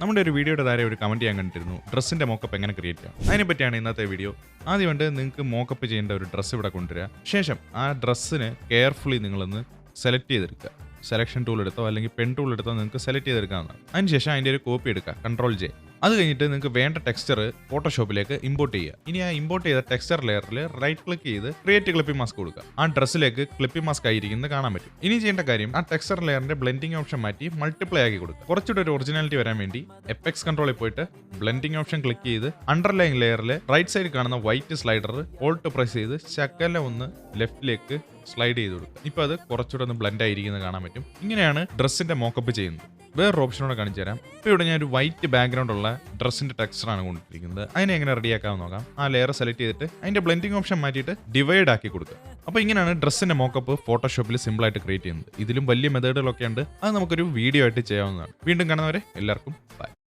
നമ്മുടെ ഒരു വീഡിയോയുടെ താരെ ഒരു കമന്റ് ചെയ്യാൻ കണ്ടിരുന്നു ഡ്രസ്സിന്റെ മോക്കപ്പ് എങ്ങനെ ക്രിയേറ്റ് ചെയ്യാം. അതിനെപ്പറ്റിയാണ് ഇന്നത്തെ വീഡിയോ. ആദ്യമായിട്ട് നിങ്ങൾക്ക് മോക്കപ്പ് ചെയ്യേണ്ട ഒരു ഡ്രസ്സ് ഇവിടെ കൊണ്ടുവരിക. ശേഷം ആ ഡ്രസ്സിന് കെയർഫുള്ളി നിങ്ങളൊന്ന് സെലക്ട് ചെയ്തെടുക്കുക. സെലക്ഷൻ ടൂൾ എടുത്തോ അല്ലെങ്കിൽ പെൻ ടൂൾ എടുത്തോ നിങ്ങൾക്ക് സെലക്ട് ചെയ്തെടുക്കാവുന്നതാണ്. അതിനുശേഷം അതിൻ്റെ ഒരു കോപ്പി എടുക്കുക, Ctrl+J. അത് കഴിഞ്ഞിട്ട് നിങ്ങൾക്ക് വേണ്ട ടെക്സ്ചർ ഫോട്ടോഷോപ്പിലേക്ക് ഇമ്പോർട്ട് ചെയ്യുക. ഇനി ആ ഇമ്പോർട്ട് ചെയ്ത ടെക്സ്ചർ ലെയറിൽ റൈറ്റ് ക്ലിക്ക് ചെയ്ത് ക്രിയേറ്റ് ക്ലിപ്പിംഗ് മാസ്ക് കൊടുക്കുക. ആ ഡ്രസ്സിലേക്ക് ക്ലിപ്പിംഗ് മാസ്ക് ആയിരിക്കുന്നത് കാണാൻ പറ്റും. ഇനി ചെയ്യേണ്ട കാര്യം ആ ടെക്സ്ചർ ലെയറിന്റെ ബ്ലെൻഡിംഗ് ഓപ്ഷൻ മാറ്റി മൾട്ടിപ്ലൈ ആക്കി കൊടുക്കുക. കുറച്ചുകൂടെ ഒരു ഒറിജിനാലിറ്റി വരാൻ വേണ്ടി എഫക്ട്സ് കൺട്രോളിൽ പോയിട്ട് ബ്ലെൻഡിംഗ് ഓപ്ഷൻ ക്ലിക്ക് ചെയ്ത് അണ്ടർലൈൻ ലെയറിൽ റൈറ്റ് സൈഡ് കാണുന്ന വൈറ്റ് സ്ലൈഡർ ഓൾട്ട് പ്രസ് ചെയ്ത് ശകലം ഒന്ന് ലെഫ്റ്റിലേക്ക് സ്ലൈഡ് ചെയ്ത് കൊടുക്കുക. ഇപ്പൊ അത് കുറച്ചുകൂടെ ഒന്ന് ബ്ലെൻഡ് ആയിരിക്കുന്നത് കാണാൻ പറ്റും. ഇങ്ങനെയാണ് ഡ്രസ്സിന്റെ മോക്കപ്പ് ചെയ്യുന്നത്. വേറൊരു ഓപ്ഷനോടെ കാണിച്ചു തരാം. ഇപ്പോൾ ഇവിടെ ഞാൻ ഒരു വൈറ്റ് ബാക്ക്ഗ്രൗണ്ട് ഉള്ള ഡ്രസ്സിന്റെ ടെക്സ്ചറാണ് കൊണ്ടിരിക്കുന്നത്. അതിനെ എങ്ങനെ റെഡിയാക്കാമെന്ന് നോക്കാം. ആ ലെയർ സെലക്ട് ചെയ്തിട്ട് അതിന്റെ ബ്ലെൻഡിംഗ് ഓപ്ഷൻ മാറ്റിയിട്ട് ഡിവൈഡ് ആക്കി കൊടുക്കുക. അപ്പോൾ ഇങ്ങനെയാണ് ഡ്രസ്സിന്റെ മോക്കപ്പ് ഫോട്ടോഷോപ്പിൽ സിമ്പിൾ ആയിട്ട് ക്രിയേറ്റ് ചെയ്യുന്നത്. ഇതിലും വലിയ മെത്തേഡുകളൊക്കെ ഉണ്ട്. അത് നമുക്കൊരു വീഡിയോ ആയിട്ട് ചെയ്യാവുന്നതാണ്. വീണ്ടും കാണുന്നവരെ എല്ലാവർക്കും ബൈ.